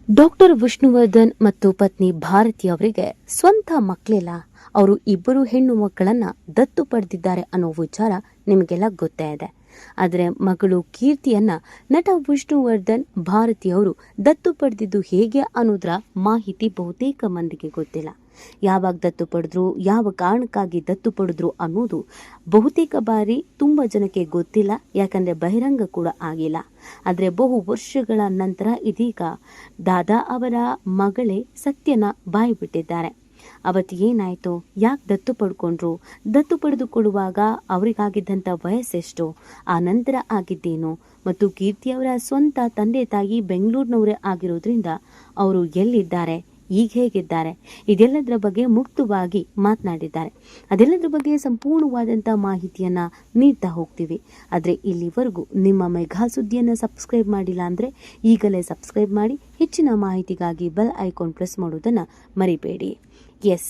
Doctor Vishnuvardhan ಮತ್ತು ಪತ್ನಿ ಭಾರತಿ ಅವರಿಗೆ ಸ್ವಂತ ಮಕ್ಕಳಿಲ್ಲ. ಅವರು ಇಬ್ಬರು ಹೆಣ್ಣು ಮಕ್ಕಳನ್ನ ದತ್ತು ಪಡೆದಿದ್ದಾರೆ ಅನ್ನೋ ವಿಚಾರ ನಿಮಗೆಲ್ಲ ಗೊತ್ತೇ ಇದೆ. ಆದರೆ ಮಗಳು ಕೀರ್ತಿಯನ್ನ ನಟ ವಿಷ್ಣುವರ್ಧನ್ ಭಾರತಿ ಅವರು ದತ್ತು ಪಡೆದಿದ್ದು ಹೇಗೆ ಅನ್ನೋದ್ರ ಮಾಹಿತಿ ಬಹುತೇಕ ಮಂದಿಗೆ ಗೊತ್ತಿಲ್ಲ. ಯಾವಾಗ ದತ್ತು ಪಡೆದ್ರು, ಯಾವ ಕಾರಣಕ್ಕಾಗಿ ದತ್ತು ಪಡೆದ್ರು ಅನ್ನೋದು ಬಹುತೇಕ ಬಾರಿ ತುಂಬ ಜನಕ್ಕೆ ಗೊತ್ತಿಲ್ಲ. ಯಾಕಂದರೆ ಬಹಿರಂಗ ಕೂಡ ಆಗಿಲ್ಲ. ಆದರೆ ಬಹು ವರ್ಷಗಳ ನಂತರ ಇದೀಗ ದಾದಾ ಅವರ ಮಗಳೇ ಸತ್ಯನ ಬಾಯಿ ಬಿಟ್ಟಿದ್ದಾರೆ. ಅವತ್ತು ಏನಾಯಿತು, ಯಾಕೆ ದತ್ತು ಪಡ್ಕೊಂಡ್ರು, ದತ್ತು ಪಡೆದುಕೊಳ್ಳುವಾಗ ಅವರಿಗಾಗಿದ್ದಂಥ ವಯಸ್ಸೆಷ್ಟು, ಆ ನಂತರ ಆಗಿದ್ದೇನು, ಮತ್ತು ಕೀರ್ತಿಯವರ ಸ್ವಂತ ತಂದೆ ತಾಯಿ ಬೆಂಗಳೂರಿನವರೇ ಆಗಿರೋದ್ರಿಂದ ಅವರು ಎಲ್ಲಿದ್ದಾರೆ, ಈಗ ಹೇಗಿದ್ದಾರೆ, ಇದೆಲ್ಲದರ ಬಗ್ಗೆ ಮುಕ್ತವಾಗಿ ಮಾತನಾಡಿದ್ದಾರೆ. ಅದೆಲ್ಲದರ ಬಗ್ಗೆ ಸಂಪೂರ್ಣವಾದಂಥ ಮಾಹಿತಿಯನ್ನು ನೀಡ್ತಾ ಹೋಗ್ತೀವಿ. ಆದರೆ ಇಲ್ಲಿವರೆಗೂ ನಿಮ್ಮ ಮೆಗಾ ಸುದ್ದಿಯನ್ನು ಸಬ್ಸ್ಕ್ರೈಬ್ ಮಾಡಿಲ್ಲ ಅಂದರೆ ಈಗಲೇ ಸಬ್ಸ್ಕ್ರೈಬ್ ಮಾಡಿ. ಹೆಚ್ಚಿನ ಮಾಹಿತಿಗಾಗಿ ಬೆಲ್ ಐಕಾನ್ ಪ್ರೆಸ್ ಮಾಡೋದನ್ನು ಮರಿಬೇಡಿ. ಎಸ್,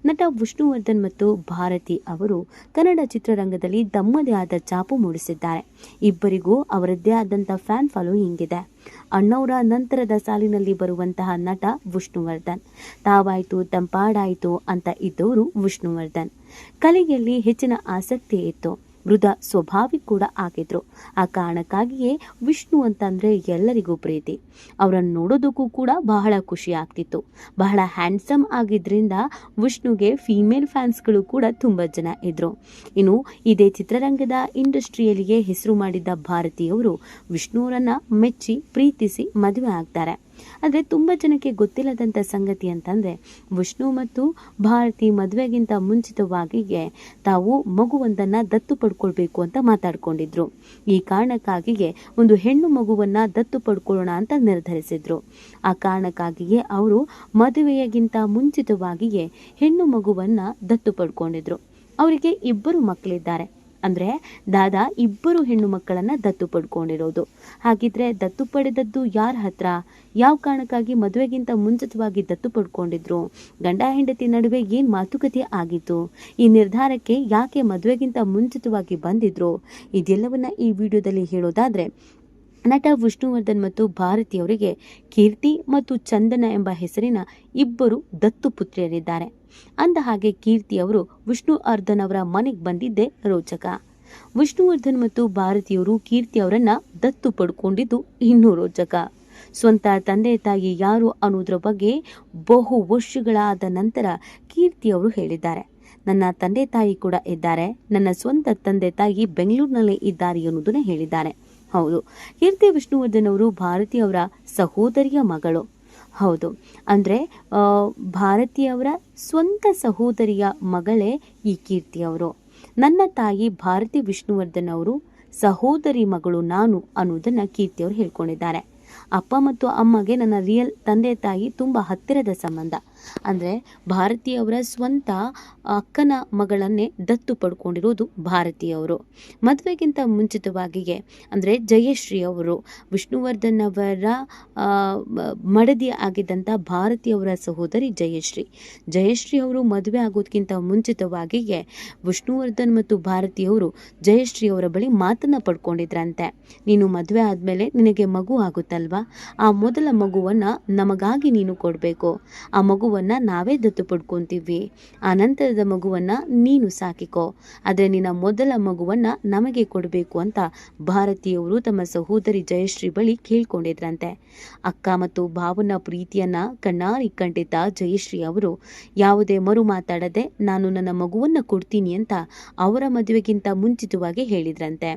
ನಟ ವಿಷ್ಣುವರ್ಧನ್ ಮತ್ತು ಭಾರತಿ ಅವರು ಕನ್ನಡ ಚಿತ್ರರಂಗದಲ್ಲಿ ತಮ್ಮದೇ ಆದ ಛಾಪು ಮೂಡಿಸಿದ್ದಾರೆ. ಇಬ್ಬರಿಗೂ ಅವರದ್ದೇ ಆದಂಥ ಫ್ಯಾನ್ ಫಾಲೋಯಿಂಗ್ ಇದೆ. ಅಣ್ಣವರ ನಂತರದ ಸಾಲಿನಲ್ಲಿ ಬರುವಂತಹ ನಟ ವಿಷ್ಣುವರ್ಧನ್. ತಾವಾಯಿತು ತಂಪಾಡಾಯಿತು ಅಂತ ಇದ್ದವರು ವಿಷ್ಣುವರ್ಧನ್. ಕಲೆಯಲ್ಲಿ ಹೆಚ್ಚಿನ ಆಸಕ್ತಿ ಇತ್ತು. ಮೃದ ಸ್ವಭಾವಿ ಕೂಡ ಆಗಿದ್ರು. ಆ ಕಾರಣಕ್ಕಾಗಿಯೇ ವಿಷ್ಣು ಅಂತಂದ್ರೆ ಎಲ್ಲರಿಗೂ ಪ್ರೀತಿ. ಅವರನ್ನು ನೋಡೋದಕ್ಕೂ ಕೂಡ ಬಹಳ ಖುಷಿ ಆಗ್ತಿತ್ತು. ಬಹಳ ಹ್ಯಾಂಡ್ಸಮ್ ಆಗಿದ್ರಿಂದ ವಿಷ್ಣುಗೆ ಫೀಮೇಲ್ ಫ್ಯಾನ್ಸ್ಗಳು ಕೂಡ ತುಂಬ ಜನ ಇದ್ರು. ಇನ್ನು ಇದೇ ಚಿತ್ರರಂಗದ ಇಂಡಸ್ಟ್ರಿಯಲ್ಲಿಯೇ ಹೆಸರು ಮಾಡಿದ್ದ ಭಾರತೀಯವರು ವಿಷ್ಣುವರನ್ನ ಮೆಚ್ಚಿ ಪ್ರೀತಿಸಿ ಮದುವೆ ಆಗ್ತಾರೆ. ಆದರೆ ತುಂಬ ಜನಕ್ಕೆ ಗೊತ್ತಿಲ್ಲದಂಥ ಸಂಗತಿ ಅಂತಂದರೆ, ವಿಷ್ಣು ಮತ್ತು ಭಾರತಿ ಮದುವೆಗಿಂತ ಮುಂಚಿತವಾಗಿಯೇ ತಾವು ಮಗುವೊಂದನ್ನು ದತ್ತು ಪಡ್ಕೊಳ್ಬೇಕು ಅಂತ ಮಾತಾಡ್ಕೊಂಡಿದ್ರು. ಈ ಕಾರಣಕ್ಕಾಗಿಯೇ ಒಂದು ಹೆಣ್ಣು ಮಗುವನ್ನು ದತ್ತು ಪಡ್ಕೊಳ್ಳೋಣ ಅಂತ ನಿರ್ಧರಿಸಿದ್ರು. ಆ ಕಾರಣಕ್ಕಾಗಿಯೇ ಅವರು ಮದುವೆಗಿಂತ ಮುಂಚಿತವಾಗಿಯೇ ಹೆಣ್ಣು ಮಗುವನ್ನು ದತ್ತು ಪಡ್ಕೊಂಡಿದ್ರು. ಅವರಿಗೆ ಇಬ್ಬರು ಮಕ್ಕಳಿದ್ದಾರೆ. ಅಂದರೆ ದಾದಾ ಇಬ್ಬರು ಹೆಣ್ಣು ಮಕ್ಕಳನ್ನ ದತ್ತು ಪಡ್ಕೊಂಡಿರೋದು. ಹಾಗಿದ್ರೆ ದತ್ತು ಪಡೆದದ್ದು ಯಾರ ಹತ್ರ, ಯಾವ ಕಾರಣಕ್ಕಾಗಿ ಮದುವೆಗಿಂತ ಮುಂಚಿತವಾಗಿ ದತ್ತು ಪಡ್ಕೊಂಡಿದ್ರು, ಗಂಡ ಹೆಂಡತಿ ನಡುವೆ ಏನು ಮಾತುಕತೆ ಆಗಿತ್ತು, ಈ ನಿರ್ಧಾರಕ್ಕೆ ಯಾಕೆ ಮದುವೆಗಿಂತ ಮುಂಚಿತವಾಗಿ ಬಂದಿದ್ರು, ಇದೆಲ್ಲವನ್ನ ಈ ವಿಡಿಯೋದಲ್ಲಿ ಹೇಳೋದಾದ್ರೆ, ನಟ ವಿಷ್ಣುವರ್ಧನ್ ಮತ್ತು ಭಾರತಿಯವರಿಗೆ ಕೀರ್ತಿ ಮತ್ತು ಚಂದನ ಎಂಬ ಹೆಸರಿನ ಇಬ್ಬರು ದತ್ತು ಪುತ್ರಿಯರಿದ್ದಾರೆ. ಅಂದ ಹಾಗೆ ಕೀರ್ತಿಯವರು ವಿಷ್ಣುವರ್ಧನ್ ಅವರ ಮನೆಗೆ ಬಂದಿದ್ದೇ ರೋಚಕ. ವಿಷ್ಣುವರ್ಧನ್ ಮತ್ತು ಭಾರತಿಯವರು ಕೀರ್ತಿ ಅವರನ್ನ ದತ್ತು ಪಡ್ಕೊಂಡಿದ್ದು ಇನ್ನೂ ರೋಚಕ. ಸ್ವಂತ ತಂದೆ ತಾಯಿ ಯಾರು ಅನ್ನೋದ್ರ ಬಗ್ಗೆ ಬಹು ವರ್ಷಗಳಾದ ನಂತರ ಕೀರ್ತಿಯವರು ಹೇಳಿದ್ದಾರೆ. ನನ್ನ ತಂದೆ ತಾಯಿ ಕೂಡ ಇದ್ದಾರೆ, ನನ್ನ ಸ್ವಂತ ತಂದೆ ತಾಯಿ ಬೆಂಗಳೂರಿನಲ್ಲೇ ಇದ್ದಾರೆ ಅನ್ನೋದನ್ನ ಹೇಳಿದ್ದಾರೆ. ಹೌದು, ಕೀರ್ತಿ ವಿಷ್ಣುವರ್ಧನ್ ಅವರು ಭಾರತಿ ಅವರ ಸಹೋದರಿಯ ಮಗಳು. ಹೌದು, ಅಂದರೆ ಭಾರತಿಯವರ ಸ್ವಂತ ಸಹೋದರಿಯ ಮಗಳೇ ಈ ಕೀರ್ತಿಯವರು. ನನ್ನ ತಾಯಿ ಭಾರತಿ ವಿಷ್ಣುವರ್ಧನ್ ಅವರು ಸಹೋದರಿ ಮಗಳು ನಾನು ಅನ್ನೋದನ್ನು ಕೀರ್ತಿಯವರು ಹೇಳ್ಕೊಂಡಿದ್ದಾರೆ. ಅಪ್ಪ ಮತ್ತು ಅಮ್ಮಗೆ ನನ್ನ ರಿಯಲ್ ತಂದೆ ತಾಯಿ ತುಂಬ ಹತ್ತಿರದ ಸಂಬಂಧ. ಅಂದರೆ ಭಾರತಿಯವರ ಸ್ವಂತ ಅಕ್ಕನ ಮಗಳನ್ನೇ ದತ್ತು ಪಡ್ಕೊಂಡಿರೋದು ಭಾರತಿಯವರು. ಮದುವೆಗಿಂತ ಮುಂಚಿತವಾಗಿಯೇ ಅಂದರೆ ಜಯಶ್ರೀ ಅವರು ವಿಷ್ಣುವರ್ಧನ್ ಅವರ ಮಡದಿ ಆಗಿದ್ದಂಥ ಭಾರತಿಯವರ ಸಹೋದರಿ ಜಯಶ್ರೀ ಅವರು ಮದುವೆ ಆಗೋದಕ್ಕಿಂತ ಮುಂಚಿತವಾಗಿಯೇ ವಿಷ್ಣುವರ್ಧನ್ ಮತ್ತು ಭಾರತಿಯವರು ಜಯಶ್ರೀ ಅವರ ಬಳಿ ಮಾತನ್ನು ಪಡ್ಕೊಂಡಿದ್ರಂತೆ. ನೀನು ಮದುವೆ ಆದಮೇಲೆ ನಿನಗೆ ಮಗು ಆಗುತ್ತಲ್ವಾ, ಆ ಮೊದಲ ಮಗುವನ್ನು ನಮಗಾಗಿ ನೀನು ಕೊಡಬೇಕು, ಆ ಮಗುವನ್ನು ನಾವೇ ದತ್ತು ಪಡ್ಕೊಂತೀವಿ, ಆ ನಂತರದ ಮಗುವನ್ನು ನೀನು ಸಾಕಿಕೋ, ಆದರೆ ನಿನ್ನ ಮೊದಲ ಮಗುವನ್ನು ನಮಗೆ ಕೊಡಬೇಕು ಅಂತ ಭಾರತೀಯವರು ತಮ್ಮ ಸಹೋದರಿ ಜಯಶ್ರೀ ಬಳಿ ಕೇಳ್ಕೊಂಡಿದ್ರಂತೆ. ಅಕ್ಕ ಮತ್ತು ಭಾವನ ಪ್ರೀತಿಯನ್ನ ಕಣ್ಣಾರಿ ಕಂಡಿದ್ದ ಜಯಶ್ರೀ ಅವರು ಯಾವುದೇ ಮರು ಮಾತಾಡದೆ ನಾನು ನನ್ನ ಮಗುವನ್ನು ಕೊಡ್ತೀನಿ ಅಂತ ಅವರ ಮದುವೆಗಿಂತ ಮುಂಚಿತವಾಗಿ ಹೇಳಿದ್ರಂತೆ.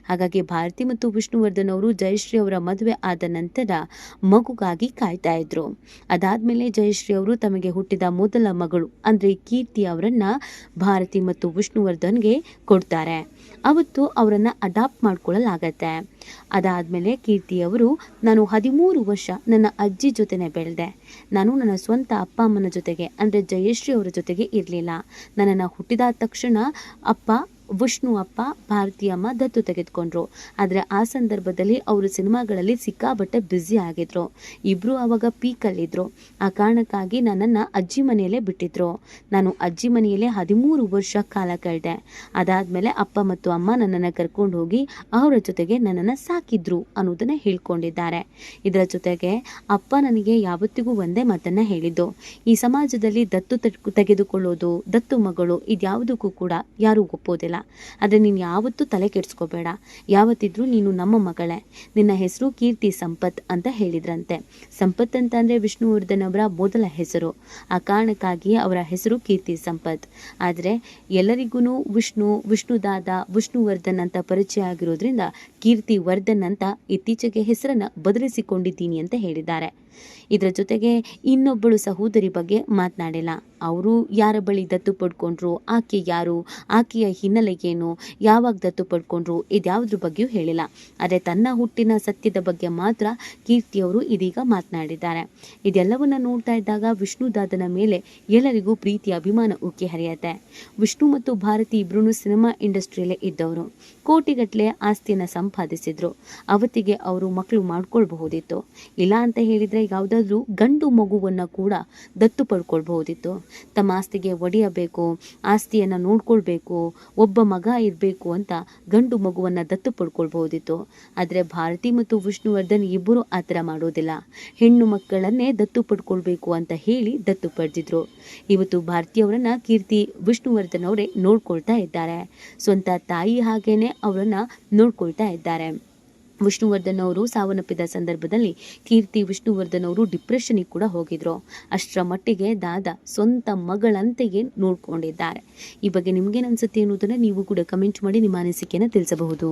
ಹಾಗಾಗಿ ಭಾರತಿ ಮತ್ತು ವಿಷ್ಣುವರ್ಧನ್ ಅವರು ಜಯಶ್ರೀ ಅವರ ಮದುವೆ ಆದ ನಂತರ ಮಗುಗಾಗಿ ಕಾಯ್ತಾ ಇದ್ರು. ಅದಾದ್ಮೇಲೆ ಜಯಶ್ರೀ ಅವರು ತಮಗೆ ಹುಟ್ಟಿದ ಮೊದಲ ಮಗಳು ಅಂದ್ರೆ ಕೀರ್ತಿ ಅವರನ್ನ ಭಾರತಿ ಮತ್ತು ವಿಷ್ಣುವರ್ಧನ್ಗೆ ಕೊಡ್ತಾರೆ. ಅವತ್ತು ಅವರನ್ನ ಅಡಾಪ್ಟ್ ಮಾಡ್ಕೊಳ್ಳಲಾಗತ್ತೆ. ಅದಾದ್ಮೇಲೆ ಕೀರ್ತಿಯವರು ನಾನು 13 ವರ್ಷ ನನ್ನ ಅಜ್ಜಿ ಜೊತೆನೆ ಬೆಳೆದೆ. ನಾನು ನನ್ನ ಸ್ವಂತ ಅಪ್ಪ ಅಮ್ಮನ ಜೊತೆಗೆ ಅಂದರೆ ಜಯಶ್ರೀ ಅವರ ಜೊತೆಗೆ ಇರಲಿಲ್ಲ. ನನ್ನನ್ನು ಹುಟ್ಟಿದ ತಕ್ಷಣ ಅಪ್ಪ ವಿಷ್ಣು ಅಪ್ಪ ಭಾರತಿ ಅಮ್ಮ ದತ್ತು ತೆಗೆದುಕೊಂಡ್ರು. ಆದರೆ ಆ ಸಂದರ್ಭದಲ್ಲಿ ಅವರು ಸಿನಿಮಾಗಳಲ್ಲಿ ಸಿಕ್ಕಾಬಟ್ಟೆ ಬ್ಯುಸಿ ಆಗಿದ್ರು. ಇಬ್ರು ಅವಾಗ ಪೀಕಲ್ಲಿದ್ರು. ಆ ಕಾರಣಕ್ಕಾಗಿ ನನ್ನನ್ನು ಅಜ್ಜಿ ಮನೆಯಲ್ಲೇ ಬಿಟ್ಟಿದ್ರು. ನಾನು ಅಜ್ಜಿ ಮನೆಯಲ್ಲೇ 13 ವರ್ಷ ಕಾಲ ಕಳೆದೆ. ಅದಾದ್ಮೇಲೆ ಅಪ್ಪ ಮತ್ತು ಅಮ್ಮ ನನ್ನನ್ನು ಕರ್ಕೊಂಡು ಹೋಗಿ ಅವರ ಜೊತೆಗೆ ನನ್ನನ್ನು ಸಾಕಿದ್ರು ಅನ್ನೋದನ್ನ ಹೇಳ್ಕೊಂಡಿದ್ದಾರೆ. ಇದರ ಜೊತೆಗೆ ಅಪ್ಪ ನನಗೆ ಯಾವತ್ತಿಗೂ ಒಂದೇ ಮಾತನ್ನ ಹೇಳಿದ್ದು, ಈ ಸಮಾಜದಲ್ಲಿ ದತ್ತು ತೆಗೆದುಕೊಳ್ಳೋದು, ದತ್ತು ಮಗಳು ಇದ್ಯಾವುದಕ್ಕೂ ಕೂಡ ಯಾರು ಒಪ್ಪೋದಿಲ್ಲ. ಆದರೆ ನೀನು ಯಾವತ್ತೂ ತಲೆ ಕೆಡಿಸ್ಕೋಬೇಡ, ಯಾವತ್ತಿದ್ರೂ ನೀನು ನಮ್ಮ ಮಗಳೇ, ನಿನ್ನ ಹೆಸರು ಕೀರ್ತಿ ಸಂಪತ್ ಅಂತ ಹೇಳಿದ್ರಂತೆ. ಸಂಪತ್ ಅಂತ ಅಂದರೆ ವಿಷ್ಣುವರ್ಧನ್ ಅವರ ಮೊದಲ ಹೆಸರು. ಆ ಕಾರಣಕ್ಕಾಗಿ ಅವರ ಹೆಸರು ಕೀರ್ತಿ ಸಂಪತ್. ಆದರೆ ಎಲ್ಲರಿಗೂ ವಿಷ್ಣುದಾದ, ವಿಷ್ಣುವರ್ಧನ್ ಅಂತ ಪರಿಚಯ ಆಗಿರೋದ್ರಿಂದ ಕೀರ್ತಿ ವರ್ಧನ್ ಅಂತ ಇತ್ತೀಚೆಗೆ ಹೆಸರನ್ನು ಬದಲಿಸಿಕೊಂಡಿದ್ದೀನಿ ಅಂತ ಹೇಳಿದ್ದಾರೆ. ಇದರ ಜೊತೆಗೆ ಇನ್ನೊಬ್ಬಳು ಸಹೋದರಿ ಬಗ್ಗೆ ಮಾತನಾಡಿಲ್ಲ. ಅವರು ಯಾರ ಬಳಿ ದತ್ತು ಪಡ್ಕೊಂಡ್ರು, ಆಕೆ ಯಾರು, ಆಕೆಯ ಹಿನ್ನೆಲೆ ಏನು, ಯಾವಾಗ ದತ್ತು ಪಡ್ಕೊಂಡ್ರು, ಇದ್ಯಾವುದ್ರ ಬಗ್ಗೆಯೂ ಹೇಳಿಲ್ಲ. ಆದರೆ ತನ್ನ ಹುಟ್ಟಿನ ಸತ್ಯದ ಬಗ್ಗೆ ಮಾತ್ರ ಕೀರ್ತಿಯವರು ಇದೀಗ ಮಾತನಾಡಿದ್ದಾರೆ. ಇದೆಲ್ಲವನ್ನ ನೋಡ್ತಾ ಇದ್ದಾಗ ವಿಷ್ಣುದಾದನ ಮೇಲೆ ಎಲ್ಲರಿಗೂ ಪ್ರೀತಿ ಅಭಿಮಾನ ಉಕ್ಕಿ ಹರಿಯುತ್ತೆ. ವಿಷ್ಣು ಮತ್ತು ಭಾರತಿ ಇಬ್ರು ಸಿನಿಮಾ ಇಂಡಸ್ಟ್ರಿಯಲ್ಲೇ ಇದ್ದವರು. ಕೋಟಿಗಟ್ಟಲೆ ಆಸ್ತಿಯನ್ನು ಸಂಪಾದಿಸಿದ್ರು. ಅವತ್ತಿಗೆ ಅವರು ಮಕ್ಕಳು ಮಾಡ್ಕೊಳ್ಬಹುದಿತ್ತು. ಇಲ್ಲ ಅಂತ ಹೇಳಿದ್ರೆ ಯಾವುದಾದ್ರೂ ಗಂಡು ಮಗುವನ್ನು ಕೂಡ ದತ್ತು ಪಡ್ಕೊಳ್ಬಹುದಿತ್ತು. ತಮ್ಮ ಆಸ್ತಿಗೆ ಒಡೆಯಬೇಕು, ಆಸ್ತಿಯನ್ನು ನೋಡ್ಕೊಳ್ಬೇಕು, ಒಬ್ಬ ಮಗ ಇರಬೇಕು ಅಂತ ಗಂಡು ಮಗುವನ್ನು ದತ್ತು ಪಡ್ಕೊಳ್ಬಹುದಿತ್ತು. ಆದರೆ ಭಾರತಿ ಮತ್ತು ವಿಷ್ಣುವರ್ಧನ್ ಇಬ್ಬರು ಆ ಥರ ಮಾಡೋದಿಲ್ಲ. ಹೆಣ್ಣು ಮಕ್ಕಳನ್ನೇ ದತ್ತು ಪಡ್ಕೊಳ್ಬೇಕು ಅಂತ ಹೇಳಿ ದತ್ತು ಪಡೆದಿದ್ರು. ಇವತ್ತು ಭಾರತಿಯವರನ್ನ ಕೀರ್ತಿ ವಿಷ್ಣುವರ್ಧನ್ ಅವರೇ ನೋಡ್ಕೊಳ್ತಾ ಇದ್ದಾರೆ. ಸ್ವಂತ ತಾಯಿ ಹಾಗೇನೆ ಅವರನ್ನ ನೋಡ್ಕೊಳ್ತಾ ಇದ್ದಾರೆ. ವಿಷ್ಣುವರ್ಧನ್ ಅವರು ಸಾವನ್ನಪ್ಪಿದ ಸಂದರ್ಭದಲ್ಲಿ ಕೀರ್ತಿ ವಿಷ್ಣುವರ್ಧನ್ ಅವರು ಡಿಪ್ರೆಷನ್ಗೆ ಕೂಡ ಹೋಗಿದ್ರು. ಅಷ್ಟರ ಮಟ್ಟಿಗೆ ದಾದಾ ಸ್ವಂತ ಮಗಳಂತೆಯೇ ನೋಡ್ಕೊಂಡಿದ್ದಾರೆ. ಈ ಬಗ್ಗೆ ನಿಮ್ಗೇನು ಅನ್ಸುತ್ತೆ ಅನ್ನೋದನ್ನ ನೀವು ಕೂಡ ಕಮೆಂಟ್ ಮಾಡಿ ನಿಮ್ಮ ಅನಿಸಿಕೆಯನ್ನು ತಿಳಿಸಬಹುದು.